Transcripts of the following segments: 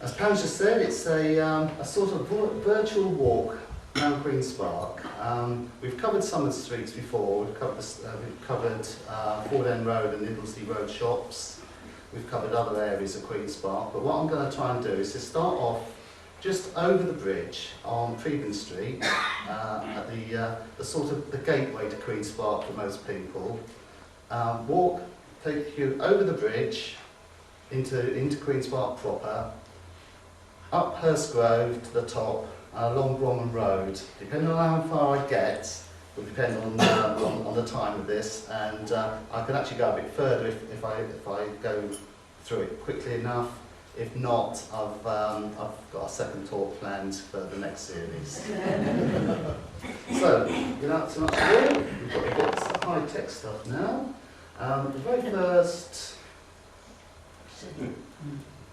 As Pam just said, it's a sort of virtual walk around Queen's Park. We've covered some of the streets before. We've covered Ford End Road and Indlesey Road shops. We've covered other areas of Queen's Park. But what I'm going to try and do is to start off just over the bridge on Provender Street, at the sort of the gateway to Queen's Park for most people. Take you over the bridge into Queen's Park proper, up Hurst Grove to the top, along Bromham Road. Depending on how far I get, will depend on the time of this, and I can actually go a bit further if I go through it quickly enough. If not, I've got a second talk planned for the next series. So, without too much ado, we've got a bit of high-tech stuff now. The very first,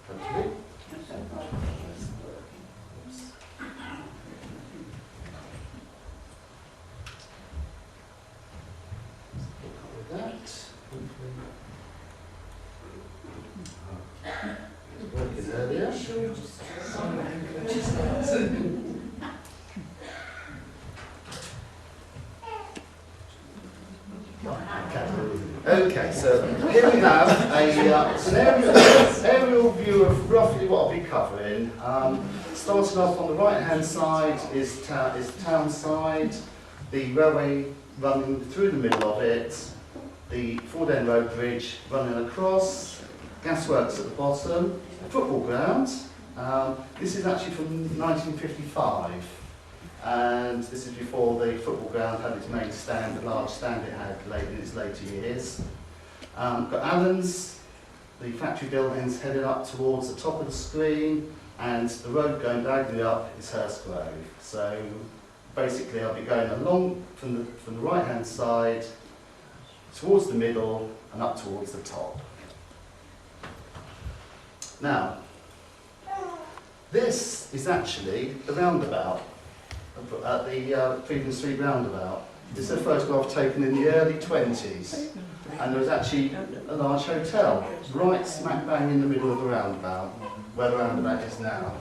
hopefully. Working earlier. Okay, so here we have an aerial view of roughly what I'll be covering. Starting off on the right-hand side is town side, the railway running through the middle of it, the Ford End Road Bridge running across, gasworks at the bottom, a football ground. This is actually from 1955, and this is before the football ground had its main stand, the large stand it had in its later years. Got Allen's, the factory buildings headed up towards the top of the screen, and the road going diagonally up is Hurst Grove. So basically I'll be going along from the right-hand side, towards the middle, and up towards the top. Now, this is actually the roundabout, at the Provender Street roundabout. This is a photograph taken in the early 20s, and there was actually a large hotel right smack bang in the middle of the roundabout, where the roundabout is now.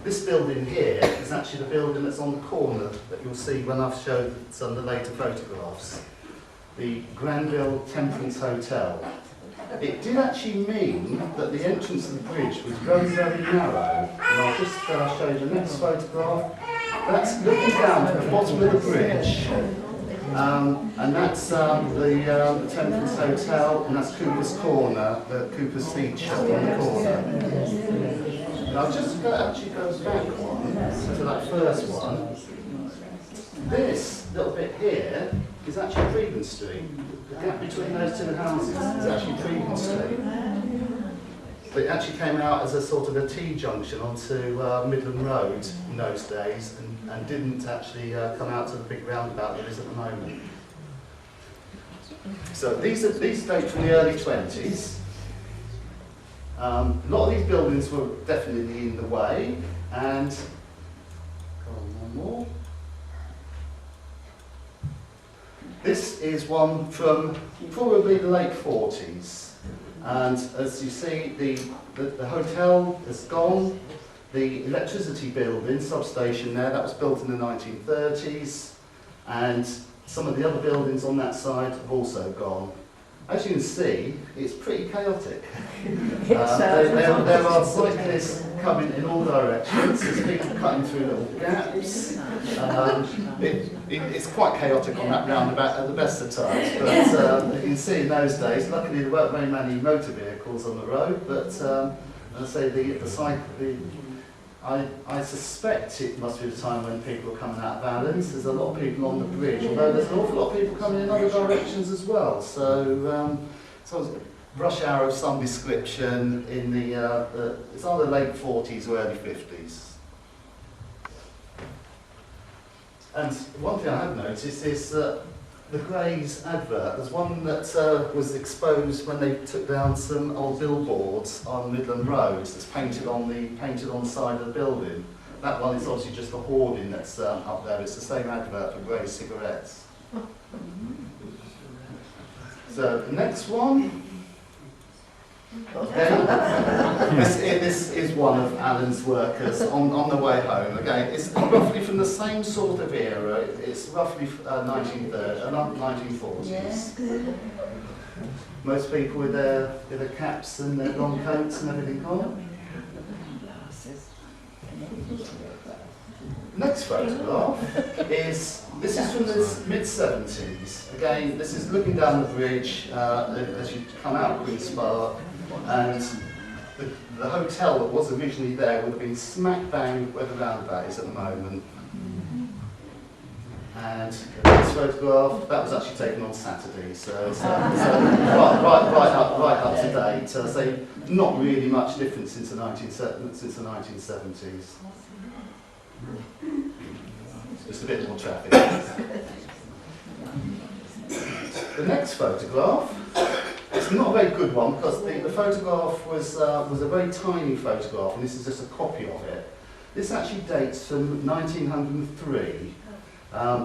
This building here is actually the building that's on the corner that you'll see when I've showed some of the later photographs. The Granville Temperance Hotel. It did actually mean that the entrance to the bridge was very, very narrow. And I'll just show you the next photograph. That's looking down at the bottom of the bridge. And that's the Temperance Hotel, and that's Cooper's Corner, the Cooper's Seat shop on the corner. And I'll just actually go back one to that first one. This little bit here is actually Provender Street. The gap between those two houses is actually Provender Street. But it actually came out as a sort of a T-junction onto Midland Road in those days, and didn't actually come out to the big roundabout there is at the moment. So these date from the early 20s. A lot of these buildings were definitely in the way, and go on one more. This is one from probably the late 40s, and as you see, the hotel is gone. The electricity building, substation there, that was built in the 1930s, and some of the other buildings on that side have also gone. As you can see, it's pretty chaotic. There are cyclists coming in all directions, there's people cutting through little gaps. It's quite chaotic on that roundabout at the best of times, but you can see in those days, luckily there weren't very many motor vehicles on the road, but as I say, I suspect it must be the time when people are coming out of balance. There's a lot of people on the bridge, although there's an awful lot of people coming in other directions as well. So, so rush hour of some description in it's either late 40s or early 50s. And one thing I have noticed is that the Grays advert, there's one that was exposed when they took down some old billboards on Midland Road that's painted on the side of the building. That one is obviously just the hoarding that's up there. It's the same advert for Grey cigarettes. So the next one Okay? This is one of Alan's workers on the way home. Okay, it's roughly from the same sort of era. It's roughly 1940s. Yeah. Most people with their caps and their long coats and everything on. Next photograph is from the mid-70s. Again, this is looking down the bridge as you come out of Queen's Park, and the hotel that was originally there would have been smack bang where the roundabout is at the moment. And this photograph, that was actually taken on Saturday, so right up to date. So I say not really much difference since the 1970s. Just a bit more traffic. The next photograph, it's not a very good one because the photograph was a very tiny photograph, and this is just a copy of it. This actually dates from 1903.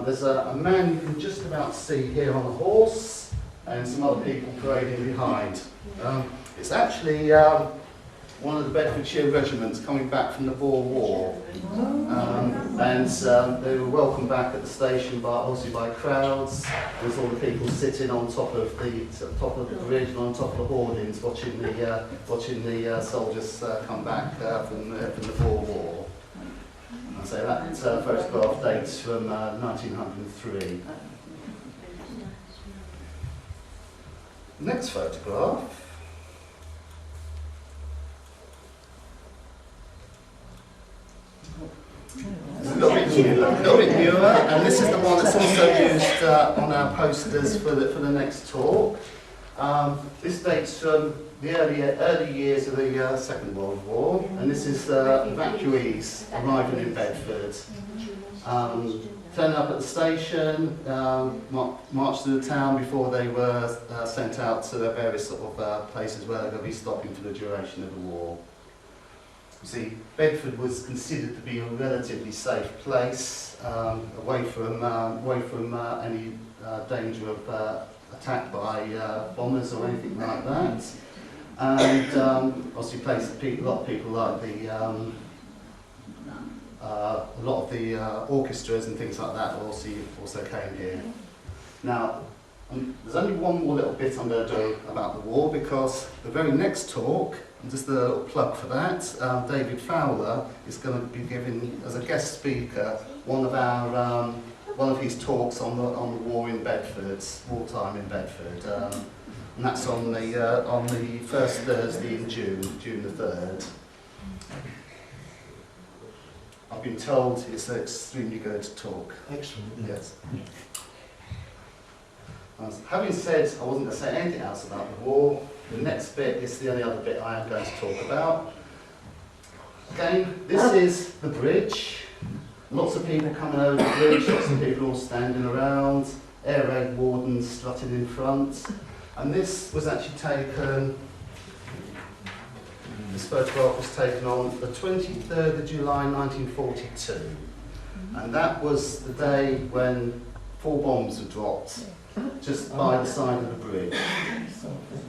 There's a man you can just about see here on a horse, and some other people parading behind. It's actually one of the Bedfordshire regiments coming back from the Boer War, and they were welcomed back at the station obviously by crowds. There's all the people sitting on top of the bridge and on top of the hoardings, watching the soldiers come back from the Boer War. So that photograph dates from 1903. Next photograph is a little bit newer, and this is the one that's also used on our posters for the next talk. This dates from the early years of the Second World War, and this is evacuees arriving in Bedford. Turning up at the station, marched through the town before they were sent out to the various sort of places where they're going to be stopping for the duration of the war. You see, Bedford was considered to be a relatively safe place, away from any danger of attack by bombers or anything like that. And obviously, a lot of people like a lot of the orchestras and things like that also came here. Now, there's only one more little bit I'm going to do about the war, because the very next talk, and just a little plug for that, David Fowler is going to be giving, as a guest speaker, one of his talks on the war in Bedford, wartime in Bedford. And that's on the first Thursday in June the 3rd. I've been told it's an extremely good talk. Excellent. Yes. Having said I wasn't going to say anything else about the war, the next bit is the only other bit I am going to talk about. Again, this is the bridge. Lots of people coming over the bridge, lots of people all standing around, air raid wardens strutting in front. And this was actually taken, this photograph was taken on the 23rd of July 1942. And that was the day when 4 bombs were dropped just by the side of the bridge.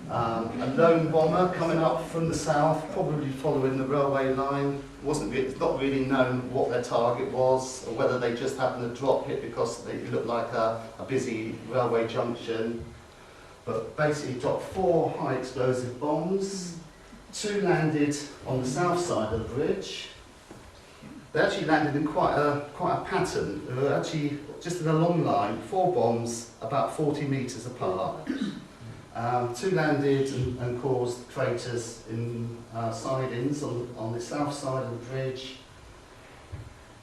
A lone bomber coming up from the south, probably following the railway line. It's not really known what their target was, or whether they just happened to drop it because it looked like a busy railway junction. But basically dropped 4 high explosive bombs. 2 landed on the south side of the bridge. They actually landed in quite a pattern. They were actually just in a long line, 4 bombs about 40 metres apart. 2 landed and caused craters in sidings on the south side of the bridge.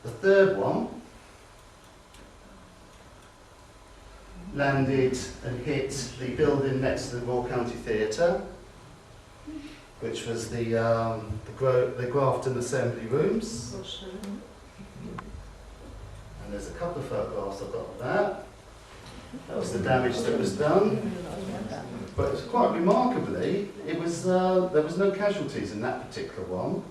The 3rd one landed and hit the building next to the Royal County Theatre, which was the Grafton Assembly Rooms. And there's a couple of photographs I've got of that. That was the damage that was done. But quite remarkably, there was no casualties in that particular one.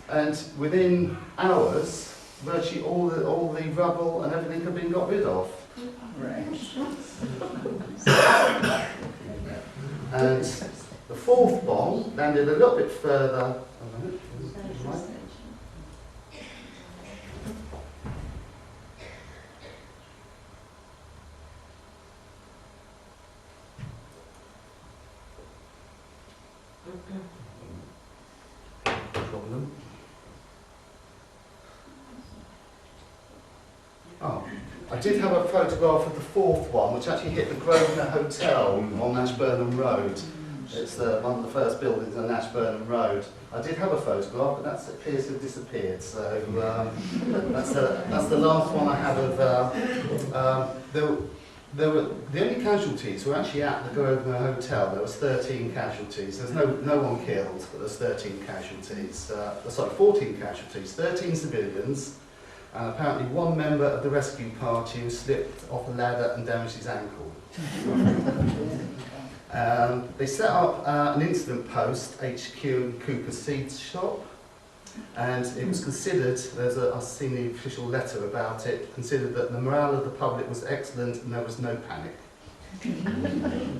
And within hours, virtually all the rubble and everything had been got rid of. And the fourth bomb landed a little bit further. Problem. Oh, I did have a photograph of the fourth one, which actually hit the Grosvenor Hotel on Ashburnham Road. It's one of the first buildings on Ashburnham Road. I did have a photograph, but that appears to have disappeared. So that's the last one I have of. The only casualties were actually at the Grosvenor Hotel. There was 13 casualties. There's no one killed, but there's 13 casualties. 14 casualties, 13 civilians, and apparently one member of the rescue party who slipped off a ladder and damaged his ankle. They set up an incident post, HQ in Cooper Seeds shop, and it was considered, I've seen the official letter about it, considered that the morale of the public was excellent and there was no panic.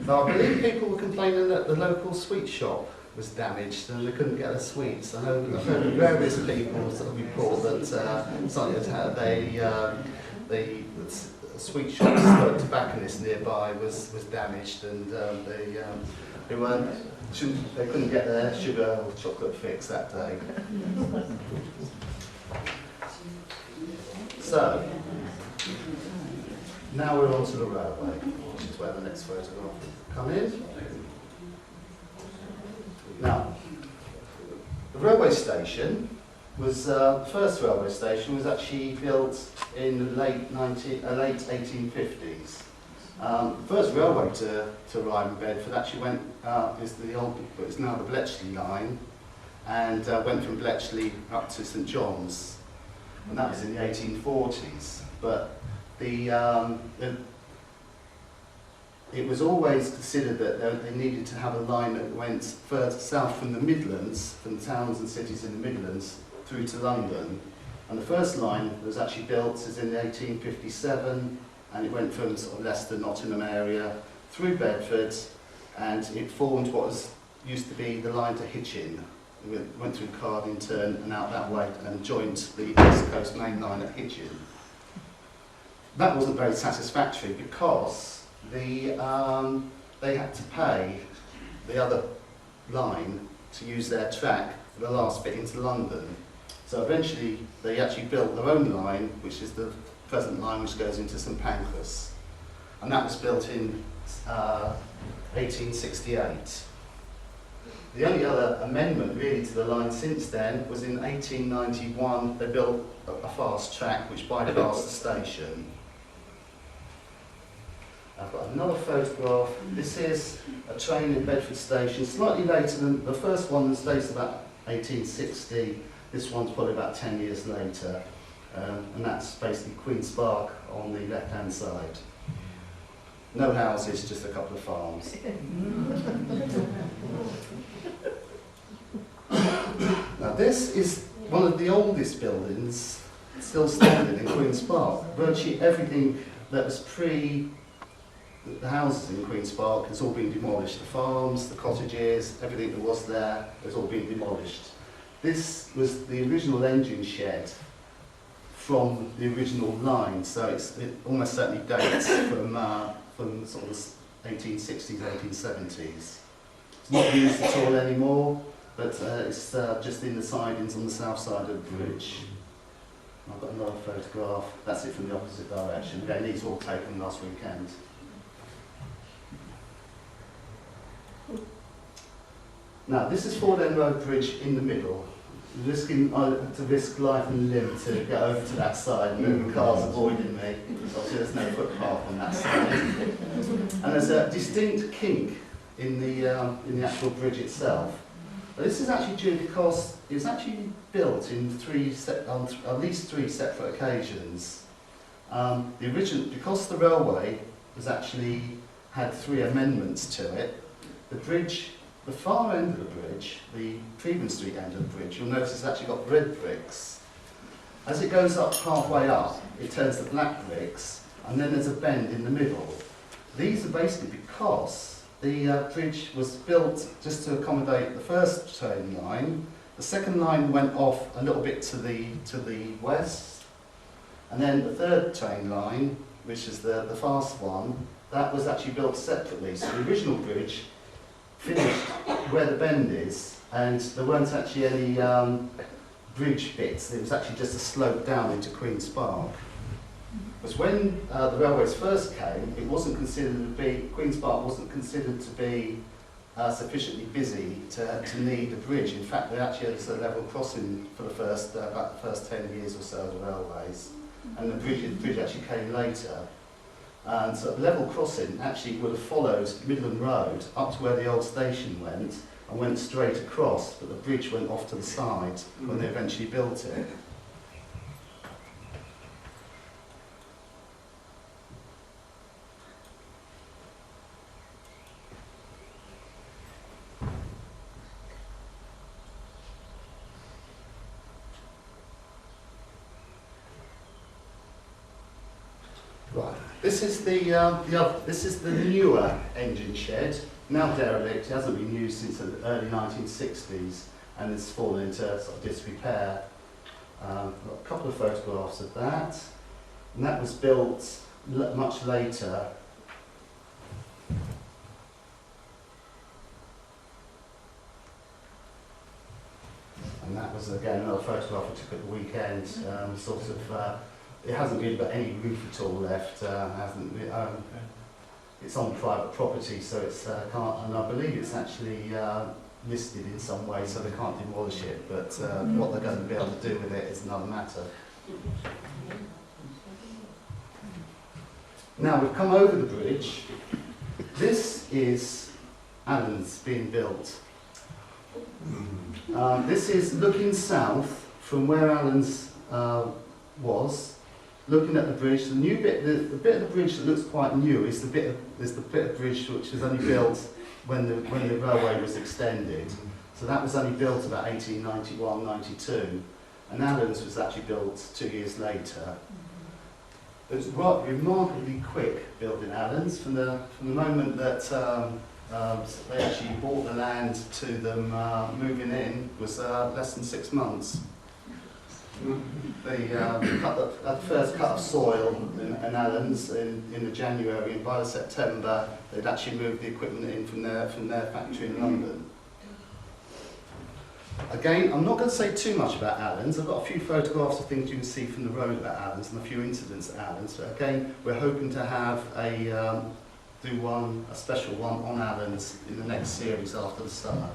Now, I believe people were complaining that the local sweet shop was damaged and they couldn't get their sweets. I know I've heard various people sort of report that something had the sweet shop, the tobacconist nearby was damaged, and they couldn't get their sugar or chocolate fix that day. So now we're on to the railway, which is where the next photograph will come in. Now, the railway station was the first railway station was actually built in the late 1850s. First railway to arrive in Bedford actually went it's now the Bletchley line, and went from Bletchley up to St John's, and that was in the 1840s. But it was always considered that they needed to have a line that went further south from the Midlands, from towns and cities in the Midlands, through to London. And the first line that was actually built is in 1857, and it went from sort of Leicester, Nottingham area through Bedford, and it formed what used to be the line to Hitchin. It went through Cardington and out that way and joined the East Coast Main Line at Hitchin. That wasn't very satisfactory because they had to pay the other line to use their track for the last bit into London. So eventually they actually built their own line, which is the present line which goes into St Pancras. And that was built in 1868. The only other amendment really to the line since then was in 1891 they built a fast track which bypassed the station. I've got another photograph. This is a train in Bedford Station, slightly later than the first one, that dates about 1860. This one's probably about 10 years later, and that's basically Queen's Park on the left-hand side. No houses, just a couple of farms. Now this is one of the oldest buildings still standing in Queen's Park. Virtually everything that was the houses in Queen's Park has all been demolished. The farms, the cottages, everything that was there has all been demolished. This was the original engine shed from the original line, so it almost certainly dates from sort of 1860s, 1870s. It's not used at all anymore, but it's just in the sidings on the south side of the bridge. I've got another photograph. That's it from the opposite direction. Again, these were all taken last weekend. Now, this is Fordend Road Bridge in the middle. Risking to risk life and limb to get over to that side, moving cars avoiding me. Obviously, there's no footpath on that side. And there's a distinct kink in the actual bridge itself. But this is actually due because it was actually built in on at least three separate occasions. Because the railway had three amendments to it, the bridge. The far end of the bridge, the Provender Street end of the bridge, you'll notice it's actually got red bricks. As it goes up halfway up, it turns to black bricks, and then there's a bend in the middle. These are basically because the bridge was built just to accommodate the first train line. The second line went off a little bit to the west, and then the third train line, which is the fast one, that was actually built separately. So the original bridge finished where the bend is, and there weren't actually any bridge bits. It was actually just a slope down into Queen's Park. Because when the railways first came, it wasn't considered to be, Queen's Park wasn't considered to be sufficiently busy to need a bridge. In fact, they actually had a level crossing for the first about the first 10 years or so of the railways, and the bridge actually came later. And so level crossing actually would have followed Midland Road up to where the old station went and went straight across, but the bridge went off to the side when they eventually built it. Right. This is the newer engine shed, now derelict. It hasn't been used since the early 1960s, and it's fallen into sort of disrepair. Got a couple of photographs of that, and that was built much later. And that was again another photograph I took at the weekend. It hasn't really got any roof at all left. It's on private property, so it's can't. And I believe it's actually listed in some way, so they can't demolish it. But what they're going to be able to do with it is another matter. Now we've come over the bridge. This is Allen's being built. This is looking south from where Allen's was. Looking at the bridge, the new bit, the bit of the bridge that looks quite new is the bit of bridge which was only built when the railway was extended. So that was only built about 1891-92, and Allen's was actually built 2 years later. It was remarkably quick building Allen's from the moment that they actually bought the land to them moving in was less than 6 months. They the first cut of soil in Allen's in the January, and by the September they'd actually moved the equipment in from their factory in London. Again, I'm not going to say too much about Allen's. I've got a few photographs of things you can see from the road about Allen's and a few incidents at Allen's. But again, we're hoping to have a special one on Allen's in the next series after the summer.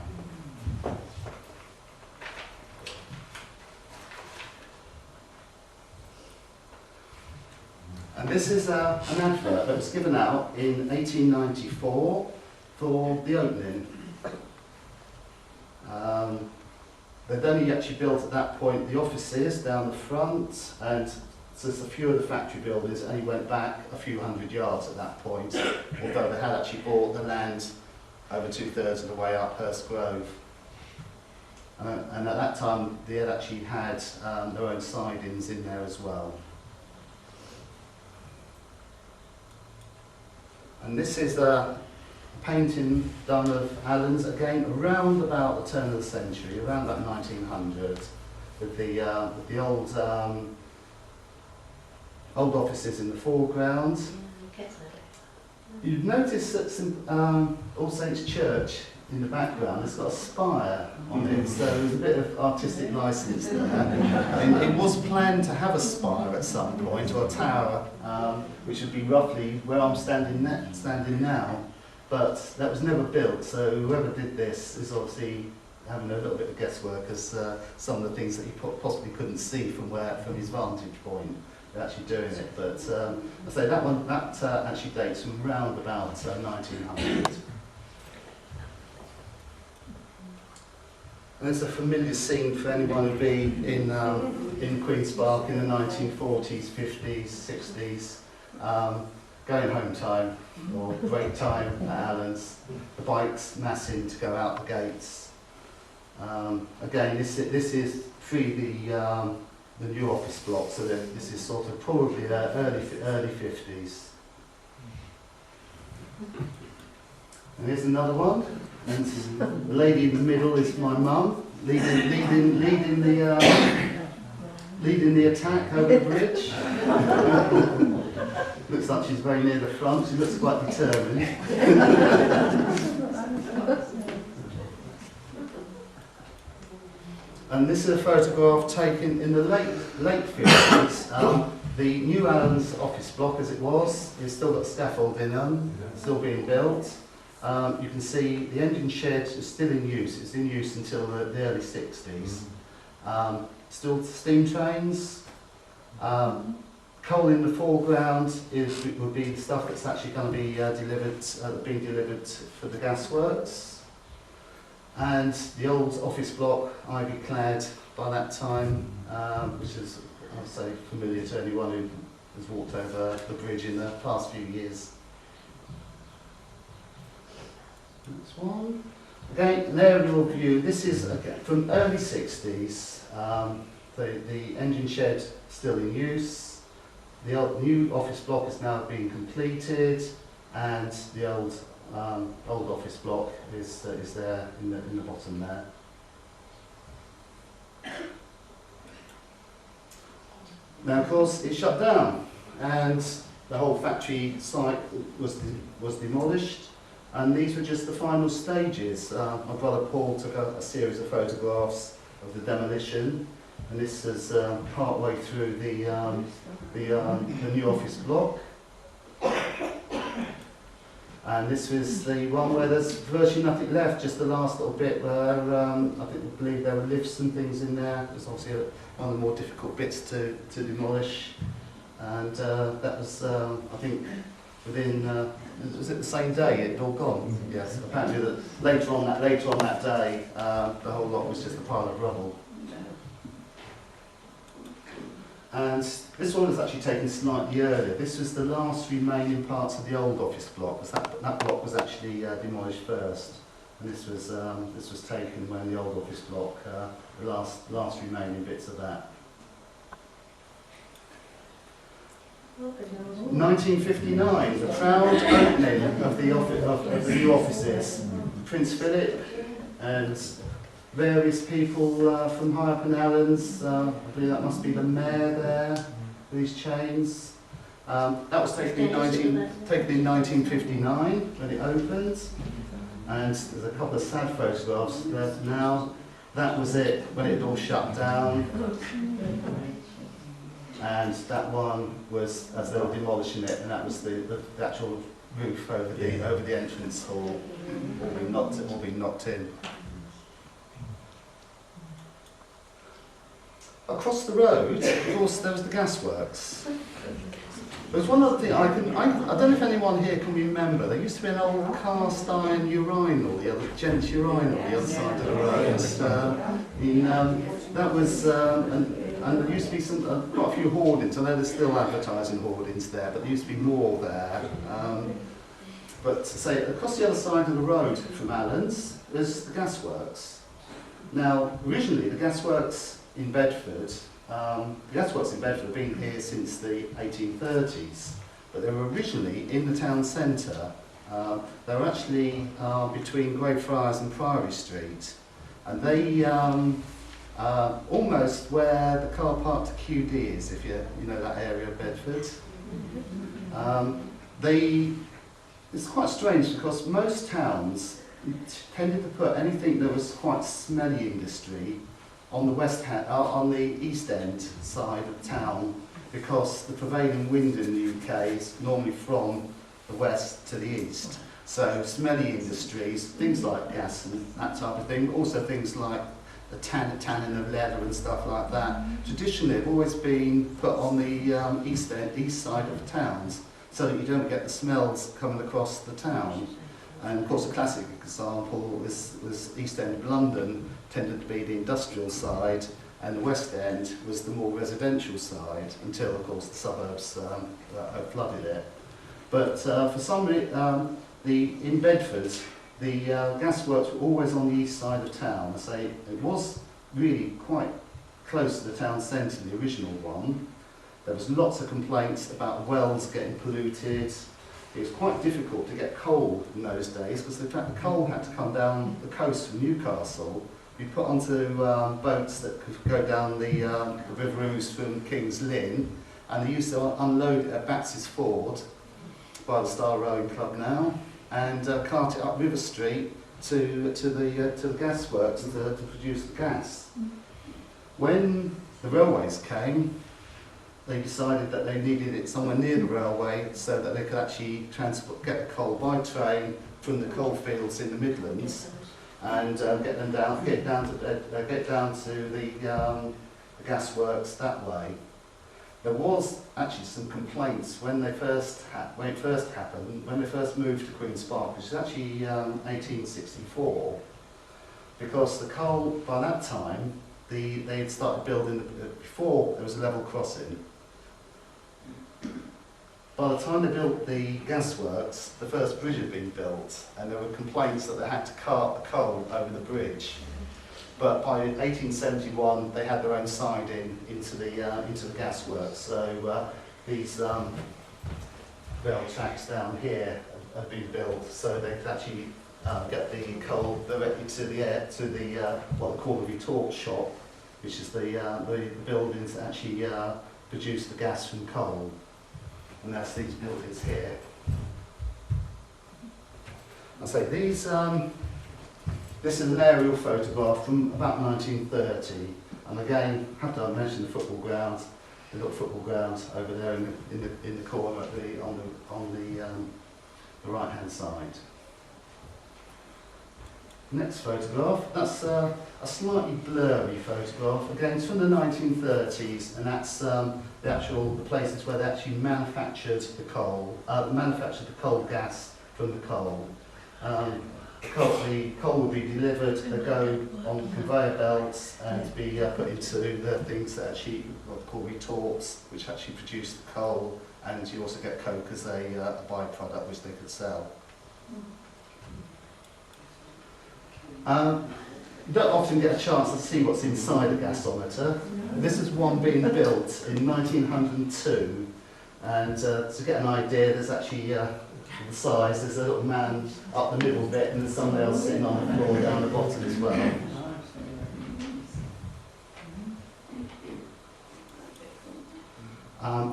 And this is an advert that was given out in 1894 for the opening. They'd only actually built at that point the offices down the front, and so there's a few of the factory buildings only went back a few hundred yards at that point, although they had actually bought the land over 2/3 of the way up Hurst Grove. And at that time they had actually had their own sidings in there as well. And this is a painting done of Allen's, again around about the turn of the century, around about 1900, with the old offices in the foreground. You'd notice that All Saints Church in the background has got a spire on it, so there's a bit of artistic license there. And it was planned to have a spire at some point, or a tower, which would be roughly where I'm standing now, but that was never built, so whoever did this is obviously having a little bit of guesswork as some of the things that he possibly couldn't see from his vantage point. They're actually doing it, but I say that actually dates from around about 1900. And it's a familiar scene for anyone who'd been in Queen's Park in the 1940s, 50s, 60s, going home time or break time at Allen's, the bikes massing to go out the gates. Again, this is pre the the new office block. So this is sort of probably early 50s. And here's another one. And the lady in the middle is my mum, leading the attack over the bridge. Looks like she's very near the front. She looks quite determined. And this is a photograph taken in the late 50s. The New Allen's office block, as it was, is still got scaffolding on, still being built. You can see the engine shed is still in use. It's in use until the early 60s. Still steam trains. Coal in the foreground would be the stuff that's actually going to be being delivered for the gasworks. And the old office block, ivy clad by that time, which is, I'd say, familiar to anyone who has walked over the bridge in the past few years. Next one. Again, an aerial view. This is from early 60s. The engine shed still in use. The new office block is now being completed, and the old office block is there in the bottom there. Now, of course, it shut down, and the whole factory site was demolished. And these were just the final stages. My brother Paul took a series of photographs of the demolition, and this is part way through the new office block. And this was the one where there's virtually nothing left, just the last little bit where I believe there were lifts and things in there. It was obviously one of the more difficult bits to demolish. And that was, I think, within, was it the same day it had all gone? Yes, apparently later on that day, the whole lot was just a pile of rubble. And this one was actually taken slightly earlier. This was the last remaining parts of the old office block. That block was actually demolished first, and this was taken when the old office block, the last remaining bits of that. 1959, the proud opening of the new offices. Prince Philip and various people from high up in Allen's. I believe that must be the mayor there, with his chains. That was taken in 1959 when it opened. And there's a couple of sad photographs there now. That was it when it had all shut down. And that one was as they were demolishing it, and that was the actual roof over the entrance hall, all being knocked in. Across the road, of course, there was the gasworks. There was one other thing I don't know if anyone here can remember. There used to be an old cast iron urinal, gents urinal, the other side of the road. That was. And there used to be quite a few hoardings. I know there's still advertising hoardings there, but there used to be more there. But say across the other side of the road from Allen's, there's the gasworks. Now, originally the gasworks in Bedford, have been here since the 1830s, but they were originally in the town centre. They were actually between Greyfriars and Priory Street, and they. Almost where the car park to QD is, if you know that area of Bedford. It's quite strange because most towns tended to put anything that was quite smelly industry on the east end side of town, because the prevailing wind in the UK is normally from the west to the east. So smelly industries, things like gas and that type of thing, also things like the tanning of leather and stuff like that, traditionally have always been put on the east side of the towns, so that you don't get the smells coming across the town. And of course a classic example was East End of London tended to be the industrial side, and the West End was the more residential side, until of course the suburbs flooded it. But for some reason, in Bedford, the gasworks were always on the east side of town. I say it was really quite close to the town centre, the original one. There was lots of complaints about wells getting polluted. It was quite difficult to get coal in those days because in fact the coal had to come down the coast from Newcastle. We put onto boats that could go down the River Ouse from King's Lynn, and they used to unload it at Batsy's Ford by the Star Rowing Club now, and cart it up River Street to the gasworks to produce the gas. When the railways came, they decided that they needed it somewhere near the railway so that they could actually get the coal by train from the coal fields in the Midlands and get down to the gasworks that way. There was actually some complaints when it first happened, when they first moved to Queen's Park, which is actually 1864, because the coal by that time they had started building before there was a level crossing. By the time they built the gasworks, the first bridge had been built, and there were complaints that they had to cart the coal over the bridge. But by 1871, they had their own siding into the gasworks. So these rail tracks down here have been built, so they could actually get the coal directly to what they call the retort shop, which is the buildings that actually produce the gas from coal. And that's these buildings here. I say these. This is an aerial photograph from about 1930, and again, have to mention the football grounds. The little football grounds over there in the corner on the right hand side. Next photograph. That's a slightly blurry photograph. Again, it's from the 1930s, and that's the places where they actually manufactured the coal, gas from the coal. The coal would be delivered, they go on conveyor belts and be put into the things that actually what they call retorts, which actually produce the coal, and you also get coke as a byproduct which they could sell. You don't often get a chance to see what's inside a gasometer. This is one being built in 1902, and to get an idea, there's actually the size, there's a little man up the middle bit and there's someone else sitting on the floor down the bottom as well.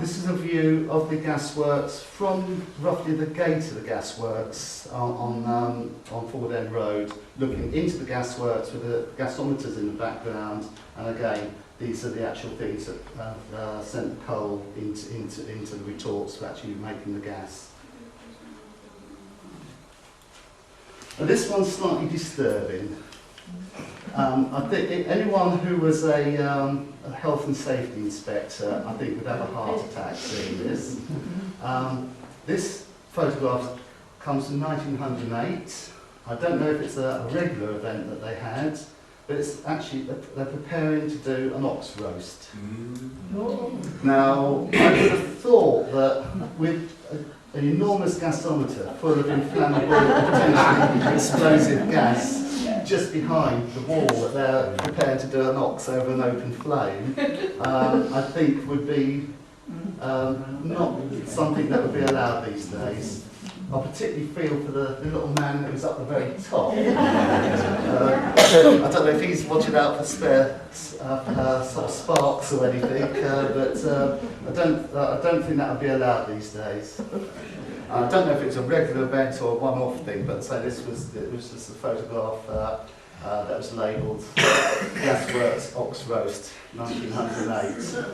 This is a view of the gasworks from roughly the gate of the gasworks on Ford End Road, looking into the gasworks with the gasometers in the background, and again, these are the actual things that sent the coal into the retorts for actually making the gas. Now, this one's slightly disturbing. I think anyone who was a health and safety inspector, I think, would have a heart attack seeing this. This photograph comes from 1908. I don't know if it's a regular event that they had, but it's actually, they're preparing to do an ox roast. Now, I would have thought that with an enormous gasometer full of inflammable, potentially explosive gas just behind the wall that they're preparing to do an ox over an open flame, I think would be not something that would be allowed these days. I particularly feel for the little man who's up the very top. I don't know if he's watching out for spare sort of sparks or anything, but I don't think that would be allowed these days. I don't know if it's a regular event or a one-off thing, but say it was just a photograph that was labelled Gasworks Ox Roast 1908.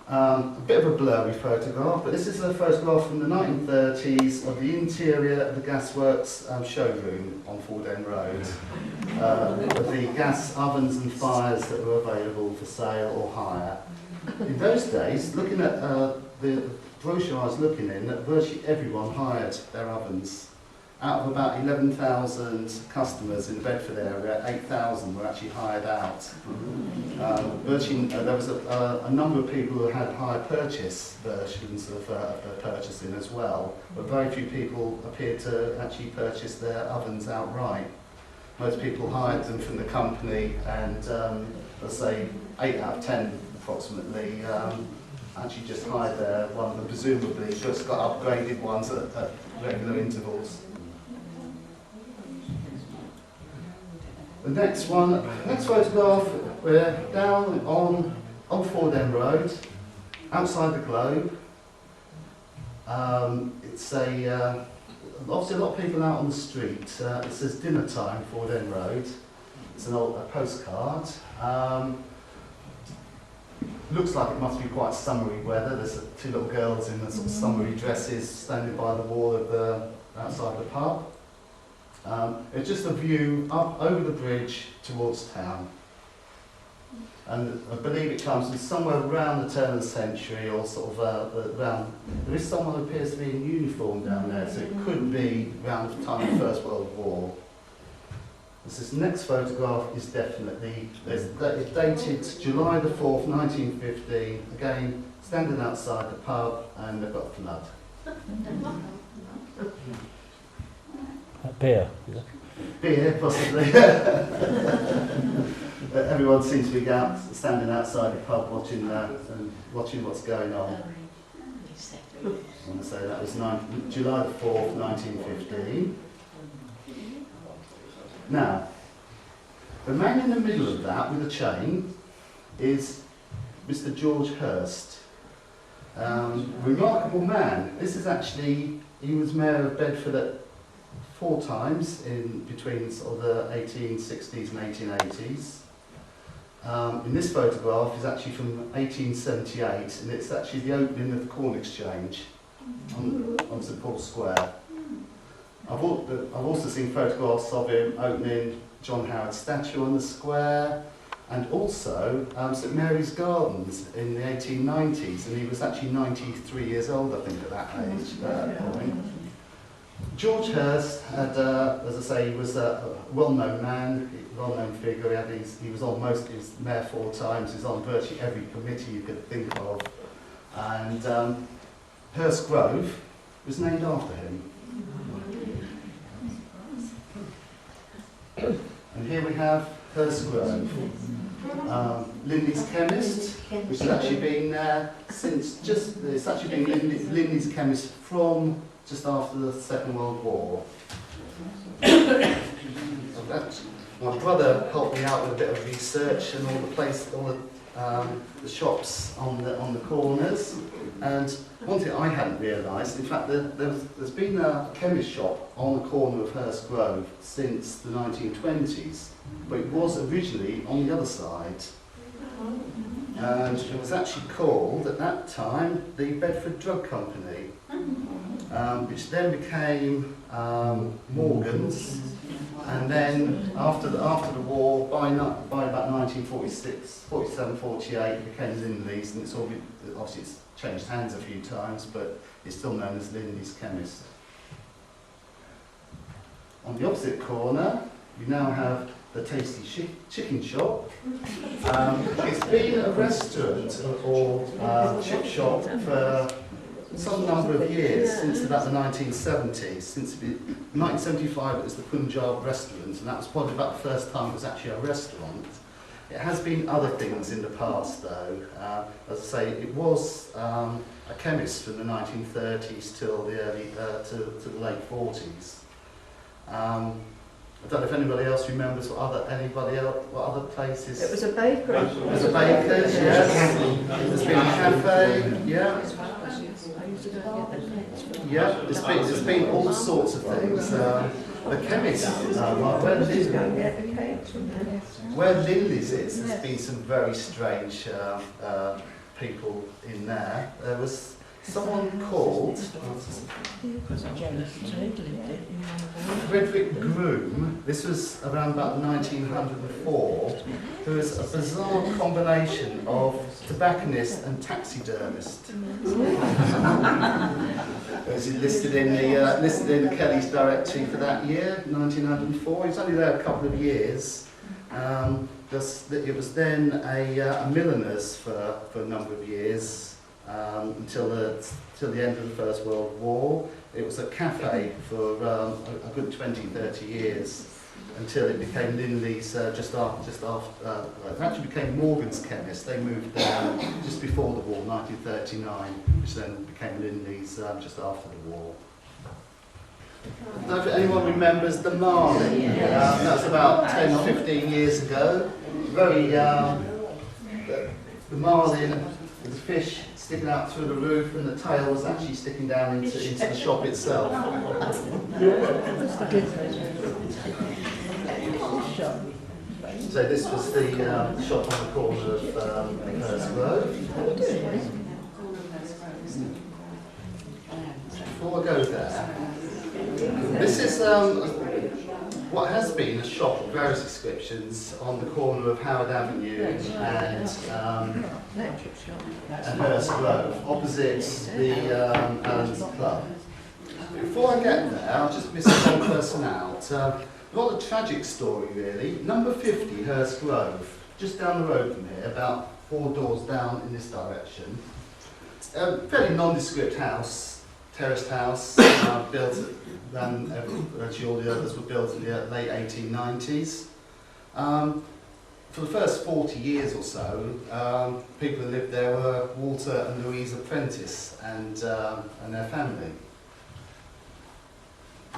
A bit of a blurry photograph, but this is a photograph from the 1930s of the interior of the gasworks showroom on Ford End Road, with the gas ovens and fires that were available for sale or hire. In those days, looking at the brochure I was looking in, that virtually everyone hired their ovens. Out of about 11,000 customers in the Bedford area, 8,000 were actually hired out. There was a number of people who had hire purchase versions of purchasing as well, but very few people appeared to actually purchase their ovens outright. most people hired them from the company, and let's say 8 out of 10 approximately actually just hired their one, and presumably just got upgraded ones at regular intervals. The next photograph, we're down on Bromham Road, outside the Globe. It's obviously a lot of people out on the street. It says dinner time, Bromham Road. It's a postcard. Looks like it must be quite summery weather. There's 2 little girls in the sort of summery dresses standing by the wall of outside the pub. It's just a view up over the bridge towards town. And I believe it comes from somewhere around the turn of the century, or sort of around. There is someone who appears to be in uniform down there, so it could be around the time of the First World War. This next photograph is definitely, it's dated July the 4th, 1915. Again, standing outside the pub, and they've got flood. Beer. Beer, possibly. Everyone seems to be standing outside the pub watching what's going on. I want to say that was July the 4th, 1915. Now, the man in the middle of that with a chain is Mr. George Hurst. Remarkable man. This is actually, he was mayor of Bedford 4 times in between sort of the 1860s and 1880s. In this photograph is actually from 1878, and it's actually the opening of the Corn Exchange on St Paul's Square. I've also seen photographs of him opening John Howard's statue on the square, and also St Mary's Gardens in the 1890s, and he was actually 93 years old, I think, at that age, at that point. George Hurst had, as I say, he was a well-known man, well-known figure. He was on most, he was mayor 4 times, he was on virtually every committee you could think of. And Hurst Grove was named after him. And here we have Hurst Grove. Linley's Chemist, which has actually been there since it's actually been Linley's Chemist from just after the Second World War. My brother helped me out with a bit of research and all the shops on the corners. And one thing I hadn't realised, in fact, there's been a chemist shop on the corner of Hurst Grove since the 1920s, but it was originally on the other side. And it was actually called, at that time, the Bedford Drug Company, which then became Morgan's, and then after the war, by about 1946, 47, 48, it became Linley's, and obviously it's changed hands a few times, but it's still known as Linley's Chemist. On the opposite corner, we now have the Tasty Chicken Shop. It's been a restaurant or chip shop for some number of years, since about the 1970s. Since 1975 it was the Punjab restaurant, and that was probably about the first time it was actually a restaurant. It has been other things in the past though. As I say, it was a chemist from the 1930s till the early to the late 40s. I don't know if anybody else remembers what other places. It was a bakery. It was a baker's, yes. There's been a cafe, yeah. Yeah, there's been all sorts of things. The chemist, where Linley's is, there's been some very strange people in there. There was someone called Frederick Groom. This was around about 1904. Who was a bizarre combination of tobacconist and taxidermist. It was listed in the Kelly's directory for that year, 1904. He was only there a couple of years. It was then a milliner's for a number of years. Until the end of the First World War. It was a cafe for a good 20, 30 years. until it became Linley's just after it actually became Morgan's Chemist. They moved there just before the war, 1939, which then became Linley's just after the war. I don't know if anyone remembers the Marlin. That was about 10 or 15 years ago. Very, the Marlin, the fish sticking out through the roof, and the tail was actually sticking down into the shop itself. So this was the shop on the corner of Hurst Road. Before I go there, this is what has been a shop of various descriptions on the corner of Howard Avenue and Hurst Road, opposite the Allen's Club. Before I get there, I'll just miss one person out. Not a tragic story really. Number 50 Hurst Grove, just down the road from here, about 4 doors down in this direction. A fairly nondescript house, terraced house, built actually all the others were built in the late 1890s. For the first 40 years or so, people who lived there were Walter and Louisa Prentice and their family.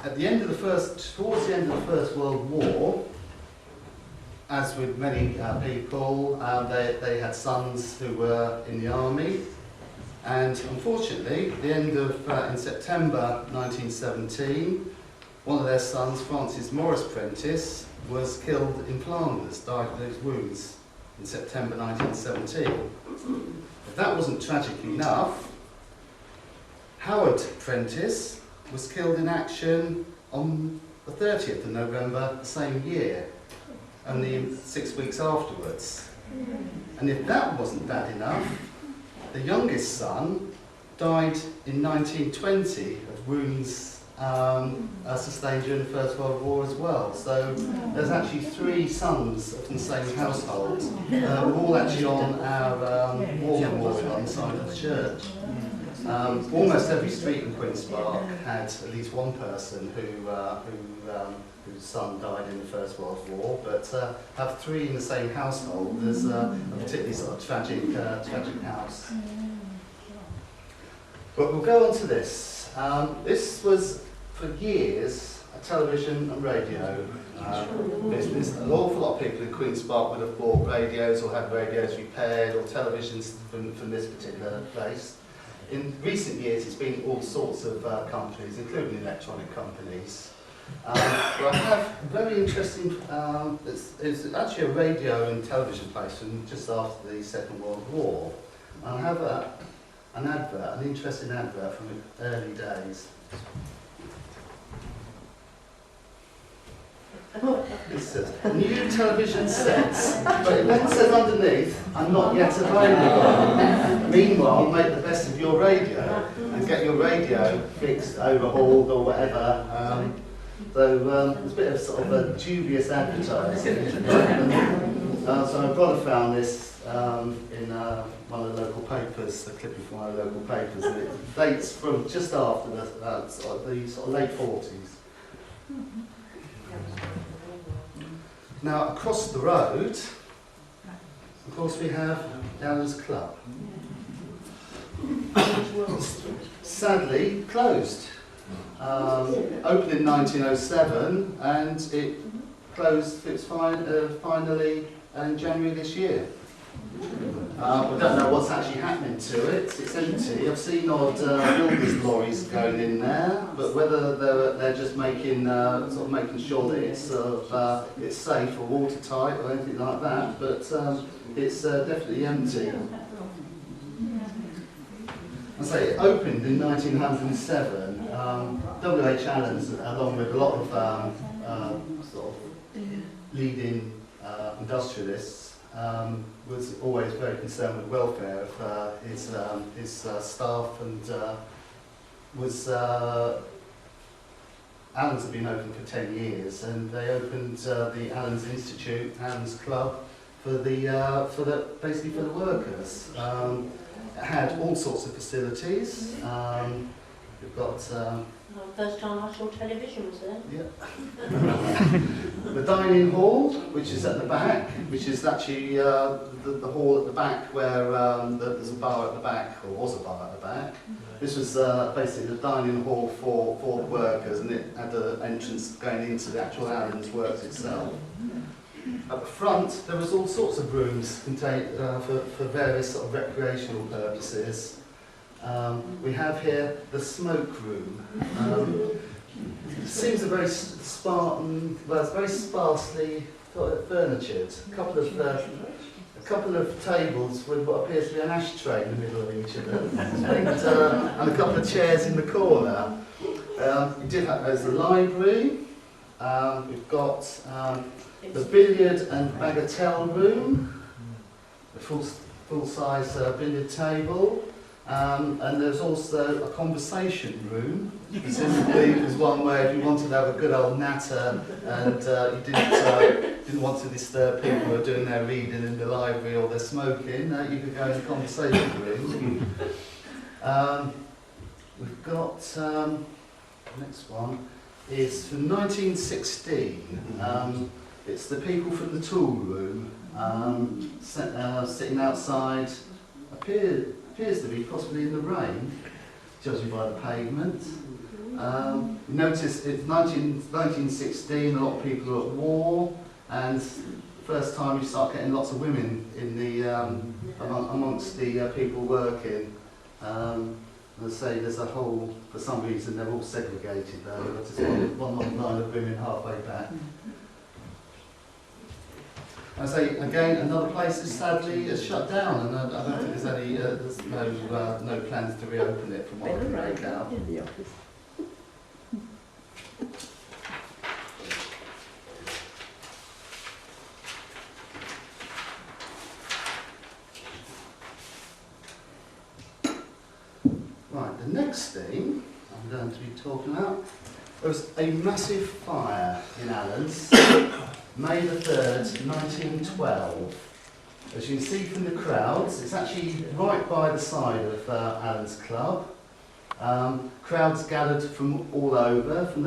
Towards the end of the First World War, as with many people, they had sons who were in the army, and unfortunately, at the end of in September 1917, one of their sons, Francis Maurice Prentice, was killed in Flanders, died of his wounds in September 1917. If that wasn't tragic enough, Howard Prentice was killed in action on the 30th of November the same year, only 6 weeks afterwards. And if that wasn't bad enough, the youngest son died in 1920 of wounds sustained during the First World War as well. So there's actually 3 sons from the same household. We're all actually on our war memorial on the side of the church. Almost every street in Queen's Park had at least one person whose son died in the First World War, but have 3 in the same household is a particularly sort of tragic house. But we'll go on to this. This was, for years, a television and radio business. An awful lot of people in Queen's Park would have bought radios or had radios repaired or televisions from this particular place. In recent years, it's been all sorts of companies, including electronic companies. But I have a very interesting, it's actually a radio and television place from just after the Second World War. I have an interesting advert from the early days. It says, new television sets, but it then says underneath, are not yet available. Meanwhile, make the best of your radio and get your radio fixed, overhauled or whatever. So it's a bit of sort of a dubious advertising. So my brother found this in one of the local papers, a clipping from one of the local papers, and it dates from just after the sort of late 40s. Now, across the road, of course, we have Gallows Club. Sadly, closed. Opened in 1907, and it closed finally in January this year. We don't know what's actually happening to it. It's empty. I've seen odd builders' lorries going in there, but whether they're just making making sure that it's safe or watertight or anything like that. But it's definitely empty. I say it opened in 1907. W.H. Allen's, along with a lot of leading industrialists, was always very concerned with the welfare of his staff, and Allen's had been open for 10 years, and they opened the Allen's Institute, Allen's Club, basically for the workers. It had all sorts of facilities. We've got First time I saw television was there. yeah. The dining hall, which is at the back, which is actually the hall at the back where there's a bar at the back, or was a bar at the back. This was basically the dining hall for workers, and it had an entrance going into the actual Allen's works itself. At the front, there was all sorts of rooms contained for various sort of recreational purposes. We have here the smoke room. It seems a very Spartan, well, it's very sparsely furnitured. A couple of tables with what appears to be an ashtray in the middle of each of them, and a couple of chairs in the corner. We did have, there's the library. We've got the billiard and bagatelle room, the full-size billiard table. And there's also a conversation room, presumably there's one where if you wanted to have a good old natter and you didn't want to disturb people who are doing their reading in the library or they're smoking, you could go in the conversation room. We've got, the next one is from 1916. It's the people from the tool room sitting outside, appears to be possibly in the rain, judging by the pavement. Notice it's 1916, a lot of people are at war, and first time you start getting lots of women in the amongst the people working. As I say, there's a whole, for some reason they're all segregated though, there's just one long line of women halfway back. I say again, another place is sadly shut down, and I don't think there's any, there's no plans to reopen it from what I can make out. Right, the next thing I'm going to be talking about, there was a massive fire in Allen's. May the 3rd, 1912. As you can see from the crowds, it's actually right by the side of Allen's Club. Crowds gathered from all over. From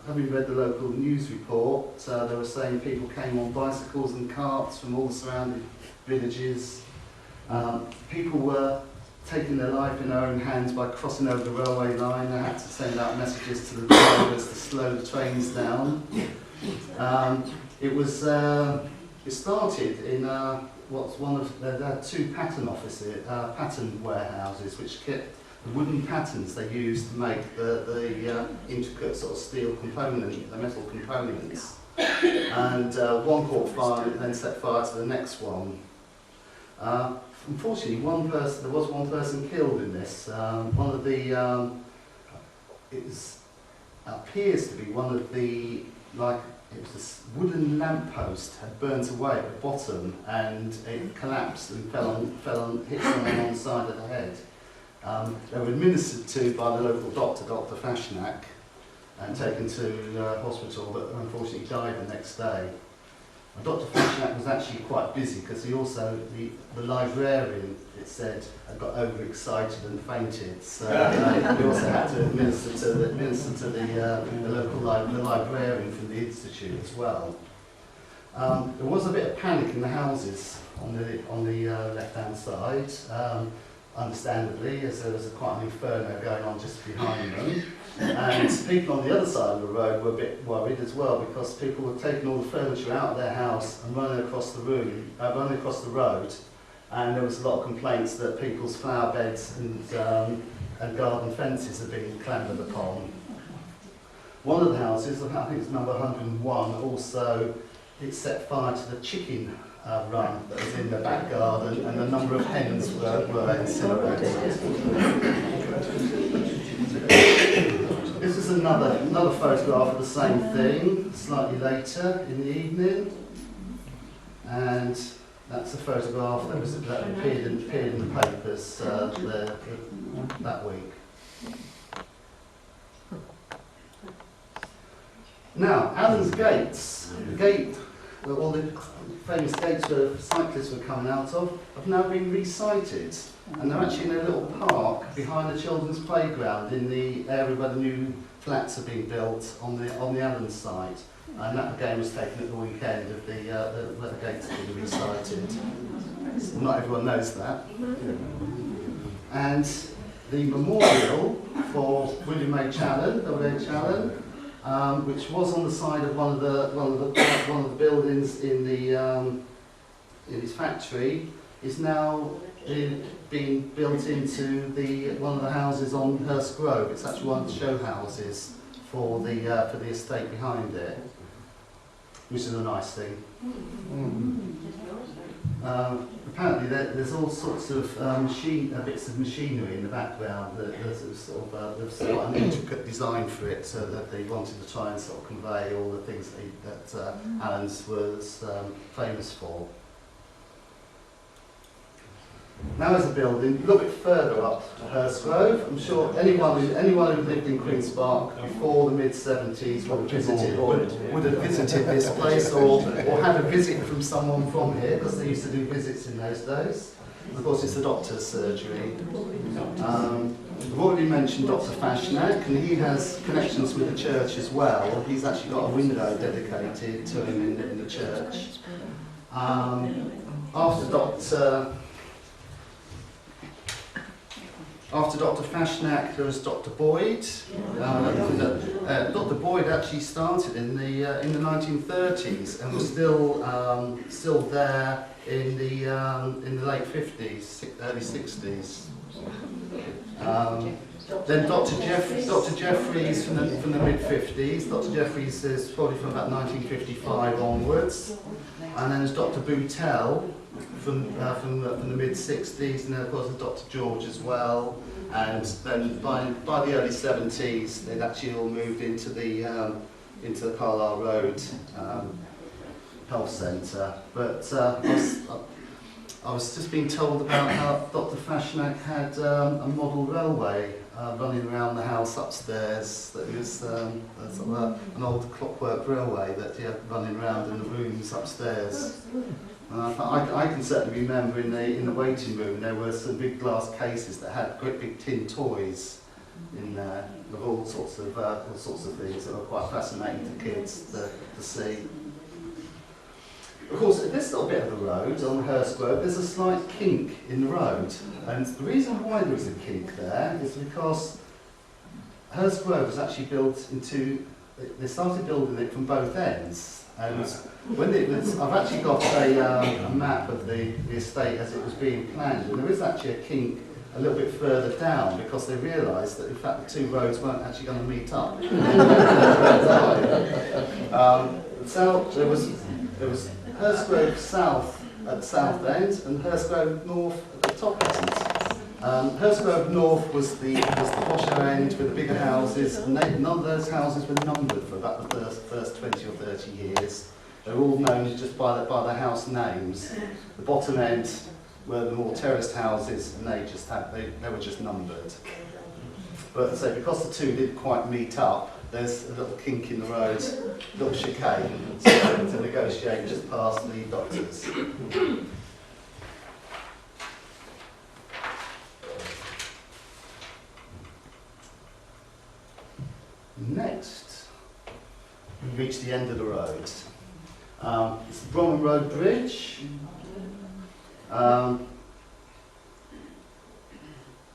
having read the local news report, they were saying people came on bicycles and carts from all the surrounding villages. People were taking their life in their own hands by crossing over the railway line. They had to send out messages to the drivers to slow the trains down. It started in what's one of there are two pattern offices, pattern warehouses, which kept the wooden patterns they used to make the intricate sort of steel component, the metal components. And one caught fire and then set fire to the next one. Unfortunately, there was one person killed in this. One of the appears to be one of the it was this wooden lamppost had burnt away at the bottom, and it collapsed and hit someone on the side of the head. They were administered to by the local doctor, Dr. Fashnack, and taken to hospital, but unfortunately died the next day. And Dr. Fashnack was actually quite busy because he also, the librarian, it said, had got overexcited and fainted. So he also had to administer to the local librarian from the institute as well. There was a bit of panic in the houses on the left-hand side, understandably, as there was quite an inferno going on just behind them. And people on the other side of the road were a bit worried as well, because people were taking all the furniture out of their house and running across the road, and there was a lot of complaints that people's flower beds and garden fences had been clambered upon. One of the houses, I think it's number 101, also it set fire to the chicken run that was in the back garden, and a number of hens were incinerated. This is another photograph of the same thing, slightly later in the evening, and that's a photograph that appeared in the papers that week. Now, Allen's Gates. where all the famous gates where cyclists were coming out of, have now been resited. And they're actually in a little park behind the children's playground in the area where the new flats are being built on the Allen site. And that again was taken at the weekend of where the gates have been resited. So not everyone knows that. And the memorial for William H. Allen, W.H. Allen, which was on the side of one of the buildings in his factory, is now being built into one of the houses on Hurst Grove. It's actually one of the show houses for the estate behind it, which is a nice thing. Apparently there's all sorts of bits of machinery in the background that there's sort of an intricate design for it, so that they wanted to try and sort of convey all the things that Allen's was famous for. Now there's a building a little bit further up to Hurst Grove. I'm sure anyone who lived in Queen's Park before the mid-70s would have visited this place or had a visit from someone from here, because they used to do visits in those days. Of course, it's the doctor's surgery. I've already mentioned Dr. Fashnack, and he has connections with the church as well. He's actually got a window dedicated to him in the church. After Dr. Fashnack, there was Dr. Boyd. Dr. Boyd actually started in the 1930s and was still there in the late 50s, early 60s. Then Dr. Jeffries from the mid 50s. Dr. Jeffries is probably from about 1955 onwards, and then there's Dr. Boutell from the mid 60s, and then of course there's Dr. George as well. And then by the early 70s, they'd actually all moved into the Carlisle Road Health Centre. But I was just being told about how Dr. Fashnack had a model railway running around the house upstairs. That was sort of an old clockwork railway that he had running around in the rooms upstairs. And I can certainly remember in the waiting room there were some big glass cases that had great big tin toys in there of all sorts of things that were quite fascinating to kids to see. Of course, at this little bit of the road on Hurst Grove, there's a slight kink in the road, and the reason why there is a kink there is because Hurst Grove was actually built into. They started building it from both ends, and when it was, I've actually got a map of the estate as it was being planned, and there is actually a kink a little bit further down because they realised that in fact the two roads weren't actually going to meet up. So there was Hurst Grove South at the south end and Hurst Grove North at the top end. Hurst Grove North was the posher end with the bigger houses, and none of those houses were numbered for about the first 20 or 30 years. They're all known just by the house names. The bottom end were the more terraced houses, and they were just numbered. But so because the two didn't quite meet up, there's a little kink in the road, a little chicane to negotiate just past the doctors. Next, we reach the end of the road. It's the Bromham Road Bridge.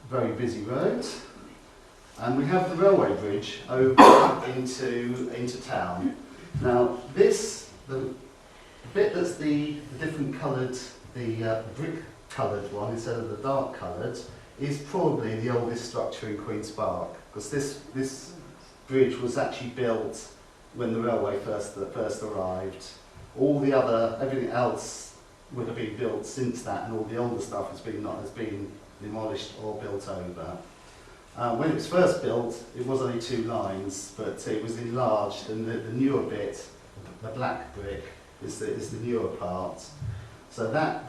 Very busy road. And we have the railway bridge over into town. Now the bit that's the different coloured, the brick coloured one instead of the dark coloured, is probably the oldest structure in Queen's Park, because this bridge was actually built when the railway first arrived. Everything else would have been built since that, and all the older stuff has been demolished or built over. When it was first built, it was only 2 lines, but it was enlarged, and the newer bit, the black brick, is the newer part. So that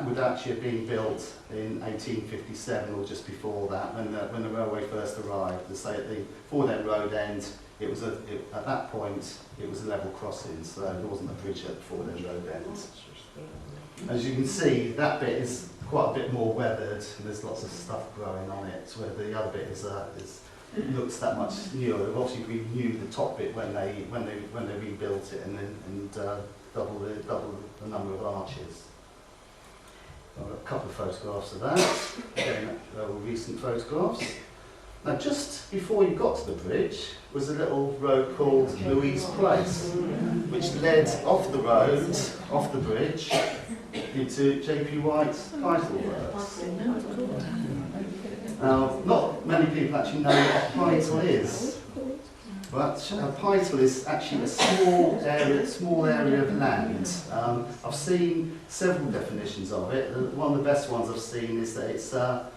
would actually have been built in 1857 or just before that, when the railway first arrived. To say at the Ford End Road end, at that point, it was a level crossing, so there wasn't a bridge at before the road end. As you can see, that bit is quite a bit more weathered, and there's lots of stuff growing on it, where the other bit looks that much newer. Obviously, we knew the top bit when they rebuilt it, and double the number of arches. I've got a couple of photographs of that. Again, recent photographs. Now, just before you got to the bridge was a little road called Louise Place, which led off the road, off the bridge, into J.P. White's title works. Now, not many people actually know what title is, but a title is actually a small area of land. I've seen several definitions of it. One of the best ones I've seen is that it's a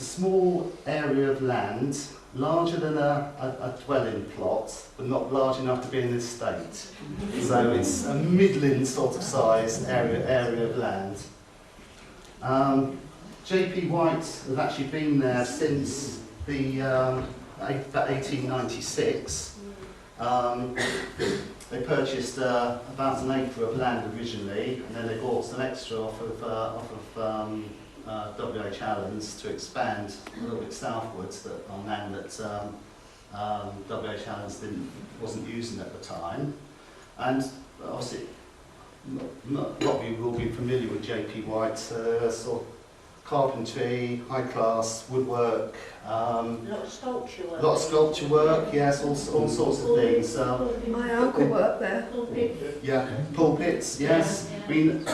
small area of land, larger than a dwelling plot, but not large enough to be an estate. So it's a middling sort of size area of land. J.P. White have actually been there since about 1896. They purchased about an acre of land originally, and then they bought some extra off of W.H. Allen's to expand a little bit southwards on land that W.H. Allen's wasn't using at the time. And obviously, a lot of you will be familiar with J.P. White's sort of carpentry, high class, woodwork. A lot of sculpture work. A lot of sculpture work, yes, all sorts of things. My uncle worked there. Yeah, pulpits, yes. I mean,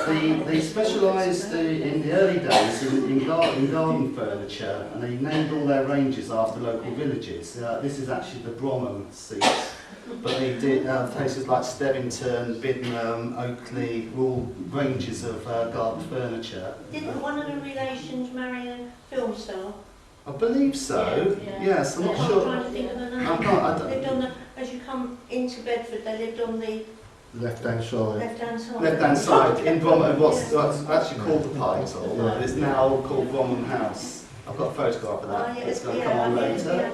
they specialised in the early days in garden furniture, and they named all their ranges after local villages. This is actually the Bromham seat, but they did places like Stevington, Biddenham, Oakley, all ranges of garden furniture. Didn't one of the relations marry a film star? I believe so. Yeah. Yes, I'm not I'm sure. trying to think of the name. I don't. Lived on the, as you come into Bedford, they lived on the Left-hand side. left-hand side. Left-hand side in Bromham, what's actually called the Pital, and it's now called Bromham House. I've got a photograph of that. It's going to come on later.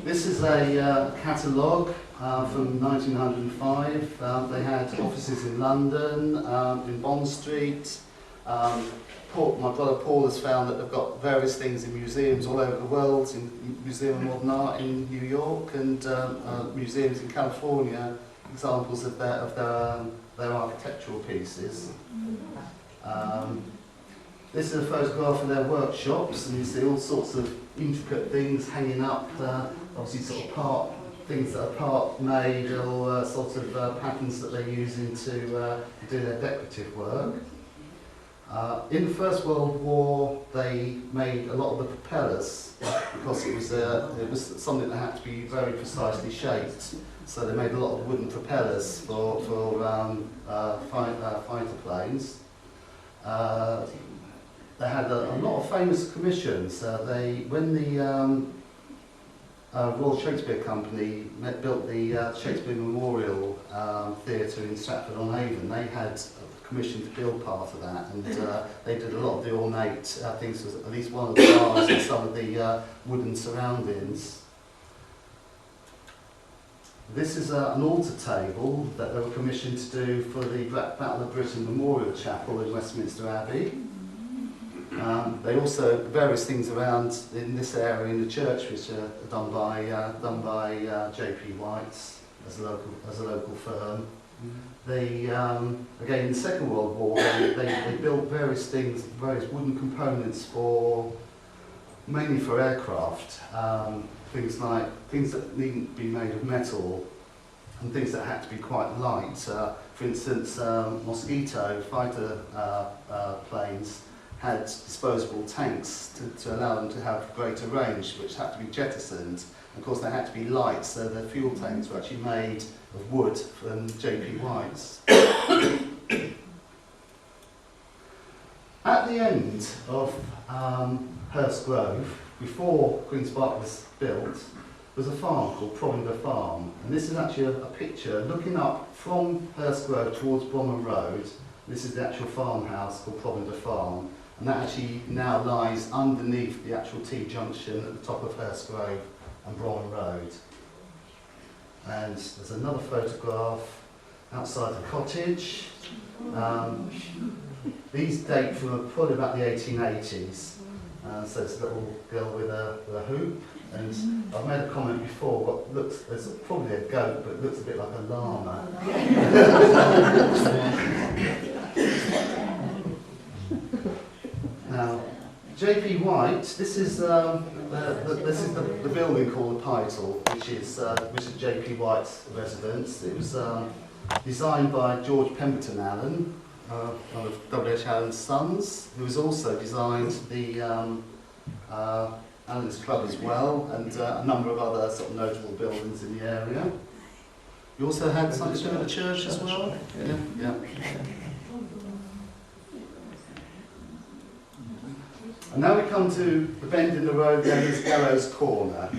This is a catalogue from 1905. They had offices in London, in Bond Street. My brother Paul has found that they've got various things in museums all over the world, in Museum of Modern Art in New York and museums in California, examples of their architectural pieces. This is a photograph of their workshops, and you see all sorts of intricate things hanging up, obviously sort of things that are part made or sort of patterns that they're using to do their decorative work. In the First World War, they made a lot of the propellers because it was something that had to be very precisely shaped. So they made a lot of wooden propellers for fighter planes. They had a lot of famous commissions. When the Royal Shakespeare Company built the Shakespeare Memorial Theatre in Stratford-on-Avon, they had commissioned to build part of that, and they did a lot of the ornate things, at least one of the bars and some of the wooden surroundings. This is an altar table that they were commissioned to do for the Battle of Britain Memorial Chapel in Westminster Abbey. They also various things around in this area in the church, which are done by J.P. White's as a local firm. They again in the Second World War they built various things, various wooden components mainly for aircraft. Things that needn't be made of metal, and things that had to be quite light. For instance, Mosquito fighter planes had disposable tanks to allow them to have greater range, which had to be jettisoned. Of course, they had to be light, so the fuel tanks were actually made of wood from J.P. White's. At the end of Hurst Grove, before Queen's Park was built, was a farm called Provender Farm. And this is actually a picture looking up from Hurst Grove towards Bromham Road. This is the actual farmhouse called Provender Farm. And that actually now lies underneath the actual T-junction at the top of Hurst Grove and Bromham Road. And there's another photograph outside the cottage. These date from probably about the 1880s. So it's a little girl with a hoop. And I've made a comment before, what looks, there's probably a goat, but it looks a bit like a llama. Now, J.P. White, this is the building called the Pytel, which is J.P. White's residence. It was designed by George Pemberton Allen, one of W.H. Allen's sons, who has also designed the Allen's Club as well, and a number of other sort of notable buildings in the area. You also had something to do with the church as well? Yeah. And now we come to the bend in the road known as Gallows Corner.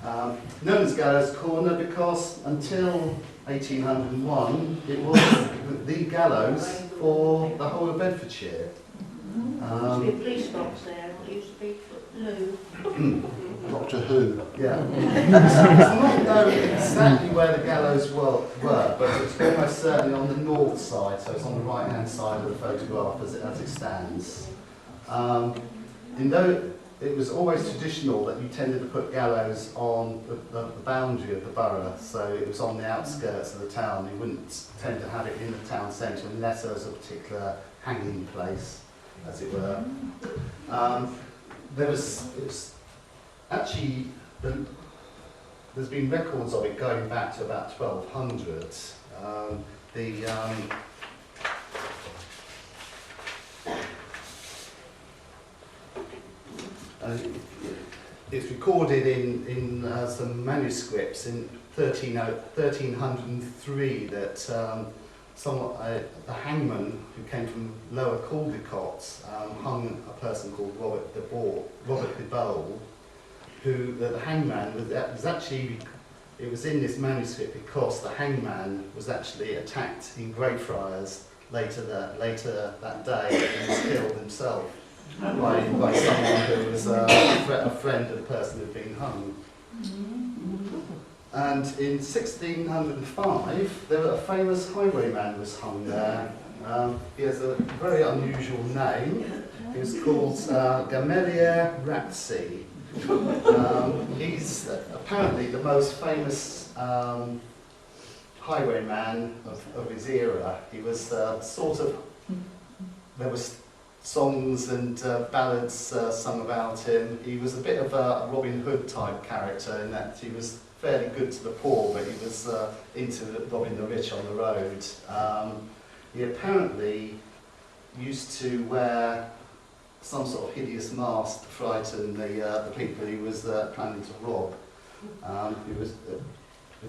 Known as Gallows Corner because until 1801 it was the gallows for the whole of Bedfordshire. There used to be a police box there, it used to be Lou. Doctor Who. Yeah. It's not known exactly where the gallows were, but it's almost certainly on the north side, so it's on the right-hand side of the photograph as it stands. Though it was always traditional that you tended to put gallows on the boundary of the borough, so it was on the outskirts of the town. You wouldn't tend to have it in the town centre unless there was a particular hanging place, as it were. There's been records of it going back to about 1200. It's recorded in some manuscripts in 1303 that the hangman who came from Lower Caldecott hung a person called Robert de Bowl, who the hangman was actually, it was in this manuscript because the hangman was actually attacked in Greyfriars later that day and was killed himself by someone who was a friend of the person who had been hung. And in 1605, a famous highwayman was hung there. He has a very unusual name. He was called Gamaliel Ratsey. He's apparently the most famous highwayman of his era. He was there was songs and ballads sung about him. He was a bit of a Robin Hood type character in that he was fairly good to the poor, but he was into robbing the rich on the road. He apparently used to wear some sort of hideous mask to frighten the people he was planning to rob.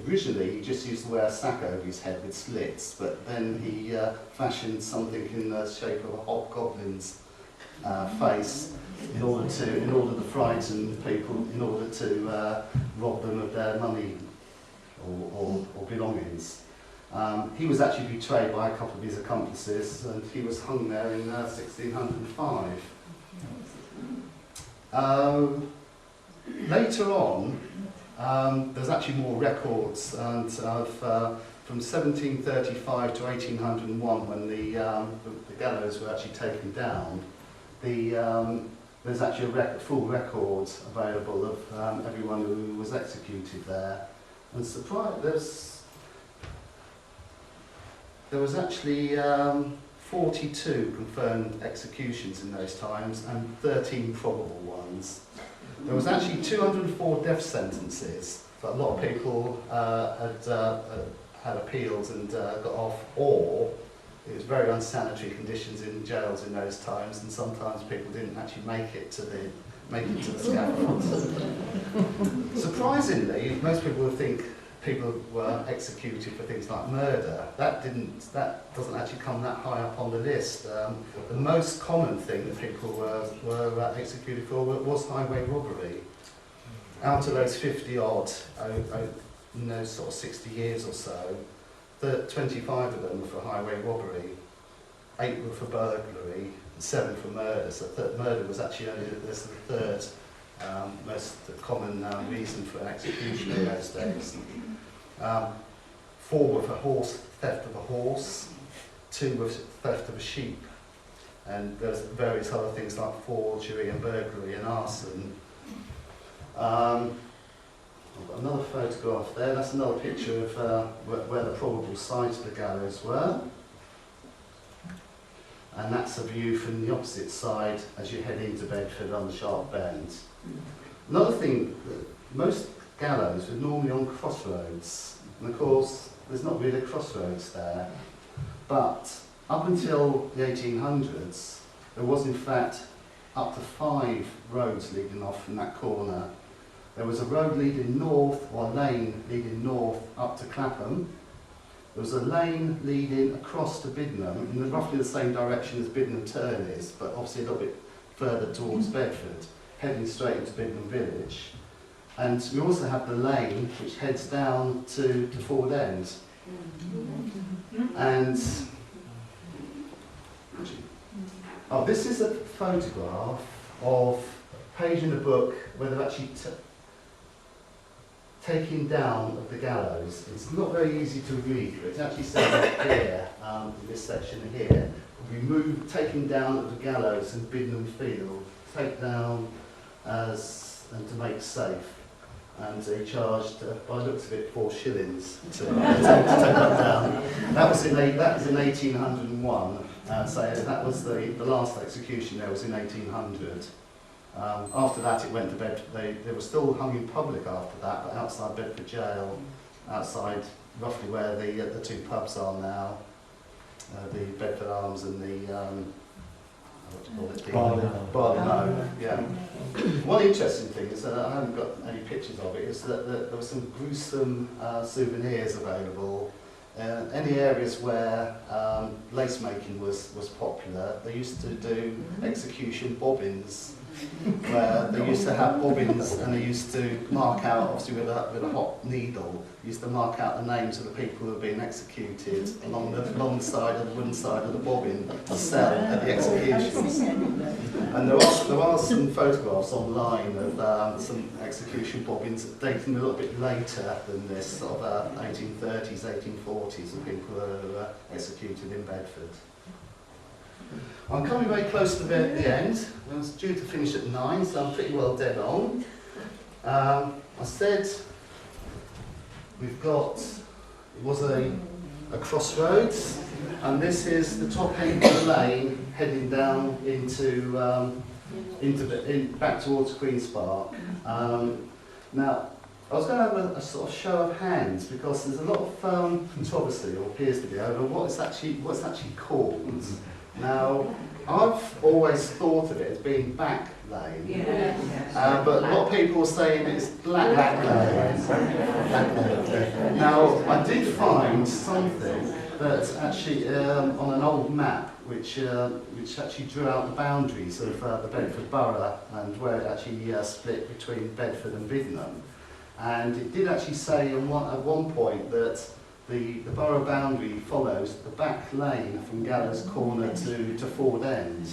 Originally, he just used to wear a sack over his head with slits, but then he fashioned something in the shape of a hobgoblin's face in order to frighten people, in order to rob them of their money or belongings. He was actually betrayed by a couple of his accomplices, and he was hung there in 1605. Later on, there's actually more records, and from 1735 to 1801, when the gallows were actually taken down, there's actually a full record available of everyone who was executed there. And there was actually 42 confirmed executions in those times and 13 probable ones. There was actually 204 death sentences, but a lot of people had appeals and got off, or it was very unsanitary conditions in jails in those times, and sometimes people didn't actually make it to the scaffold. Surprisingly, most people would think people were executed for things like murder. That doesn't actually come that high up on the list. The most common thing that people were executed for was highway robbery. Out of those 50 odd, in those sort of 60 years or so, 25 of them were for highway robbery, 8 were for burglary, and 7 for murder. So murder was actually only the third most common reason for an execution in those days. 4 were for theft of a horse, 2 were theft of a sheep, and there's various other things like forgery and burglary and arson. I've got another photograph there. That's another picture of where the probable sites of the gallows were. And that's a view from the opposite side as you head into Bedford on the sharp bend. Another thing, most gallows were normally on crossroads. And of course, there's not really crossroads there. But up until the 1800s, there was in fact up to 5 roads leading off from that corner. There was a road leading north, or a lane leading north up to Clapham. There was a lane leading across to Biddenham in roughly the same direction as Biddenham Turn is, but obviously a little bit further towards Bedford, heading straight into Biddenham Village. And we also have the lane which heads down to Ford End. And this is a photograph of a page in the book where they've actually taking down of the gallows. It's not very easy to read, but it actually says here, in this section here, taking down of the gallows in Biddenham Field, take down and to make safe. And he charged, by the looks of it, 4 shillings to take that down. That was in 1801, so that was the last execution there was in 1800. After that it went to Bedford. They were still hung in public after that, but outside Bedford Jail, outside roughly where the 2 pubs are now, the Bedford Arms and the Barley. Yeah. One interesting thing is that I haven't got any pictures of it, is that there were some gruesome souvenirs available. Any areas where lace making was popular, they used to do execution bobbins, where they used to have bobbins and they used to mark out, obviously with a hot needle, used to mark out the names of the people who were being executed along the side of the wooden side of the bobbin to sell at the executions. And there are some photographs online of some execution bobbins dating a little bit later than this, sort of 1830s, 1840s, of people who were executed in Bedford. I'm coming very close to the end. I was due to finish at 9, so I'm pretty well dead on. I said we've got, it was a crossroads, and this is the top end of the lane heading down back towards Queen's Park. Now, I was going to have a sort of show of hands because there's a lot of controversy, or appears to be, over what it's actually called. Now, I've always thought of it as being back lane, but a lot of people are saying it's black lane. Now, I did find something that actually on an old map which actually drew out the boundaries of the Bedford borough and where it actually split between Bedford and Biddenham. And it did actually say at one point that the borough boundary follows the back lane from Gallows Corner to Ford End.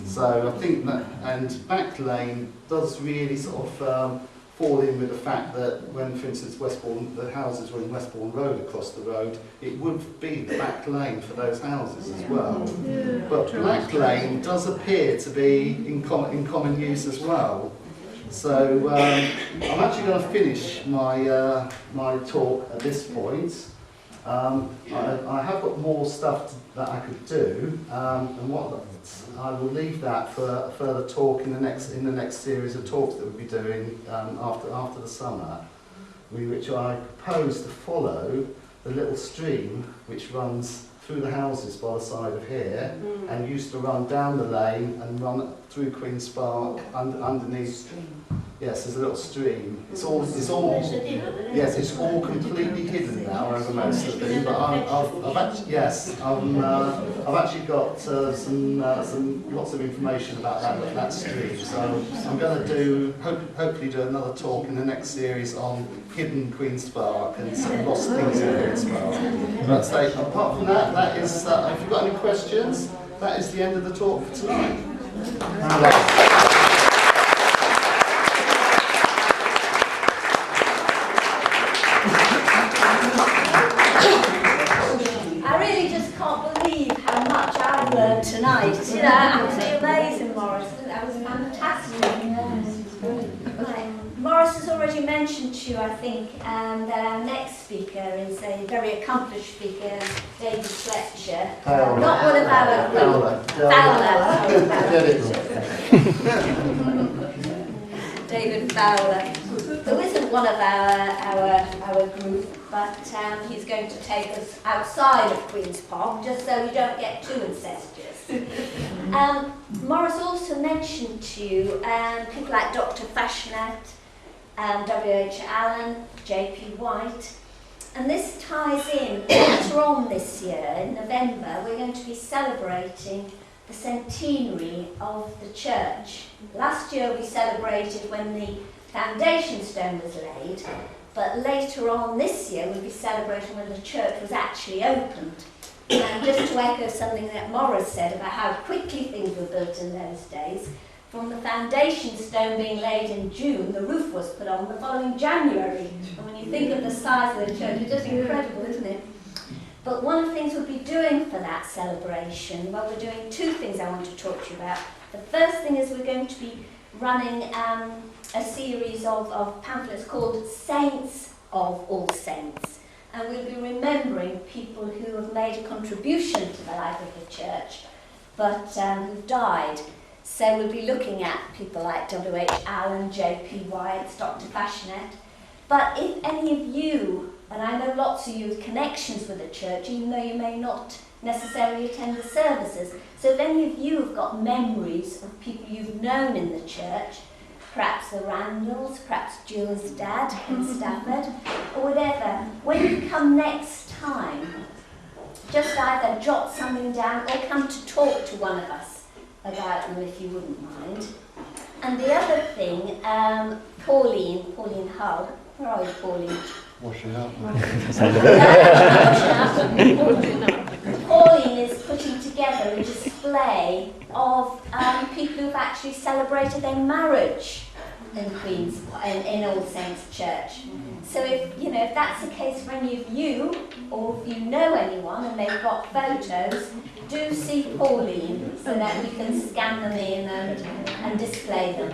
So I think that, and back lane does really sort of fall in with the fact that when, for instance, the houses were in Westbourne Road across the road, it would be the back lane for those houses as well. But black lane does appear to be in common use as well. So I'm actually going to finish my my talk at this point. I have got more stuff that I could do, and what I will leave that for a further talk in the next series of talks that we'll be doing after the summer, which I propose to follow the little stream which runs through the houses by the side of here, and used to run down the lane and run through Queen's Park underneath. Yes, there's a little stream. It's all yes, it's all completely hidden now over most of it. But I've actually got some lots of information about that stream. So I'm going to hopefully do another talk in the next series on hidden Queen's Park and some lost things in Queen's Park. But so, apart from that is if you've got any questions, that is the end of the talk for tonight. you, I think, that our next speaker is a very accomplished speaker, David Fletcher. Fowler. Not one of our... David Fowler, who isn't one of our group, but he's going to take us outside of Queen's Park, just so we don't get too incestuous. Maurice also mentioned to you people like Dr. Fashionat, W.H. Allen, J.P. White, and this ties in later on this year, in November, we're going to be celebrating the centenary of the church. Last year we celebrated when the foundation stone was laid, but later on this year we'll be celebrating when the church was actually opened. And just to echo something that Maurice said about how quickly things were built in those days, from the foundation stone being laid in June, the roof was put on the following January. And when you think of the size of the church, it's just incredible, isn't it? But one of the things we'll be doing for that celebration, well, we're doing two things I want to talk to you about. The first thing is we're going to be running a series of pamphlets called Saints of All Saints. And we'll be remembering people who have made a contribution to the life of the church, but who've died. So we'll be looking at people like W.H. Allen, J.P. White, Dr. Fashionat. But if any of you, and I know lots of you have connections with the church, even though you may not necessarily attend the services, so if any of you have got memories of people you've known in the church, perhaps the Randalls, perhaps Jules's dad in Stafford, or whatever, when you come next time, just either jot something down or come to talk to one of us about them if you wouldn't mind. And the other thing, Pauline Hull, where are you, Pauline? Washing up. Pauline is putting together a display of people who've actually celebrated their marriage in All Saints Church. So if that's the case for any of you, or if you know anyone and they've got photos, do see Pauline so that we can scan them in and display them.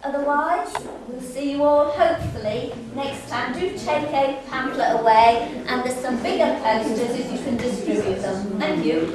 Otherwise, we'll see you all hopefully next time. Do take a pamphlet away, and there's some bigger posters if you can distribute them. Thank you.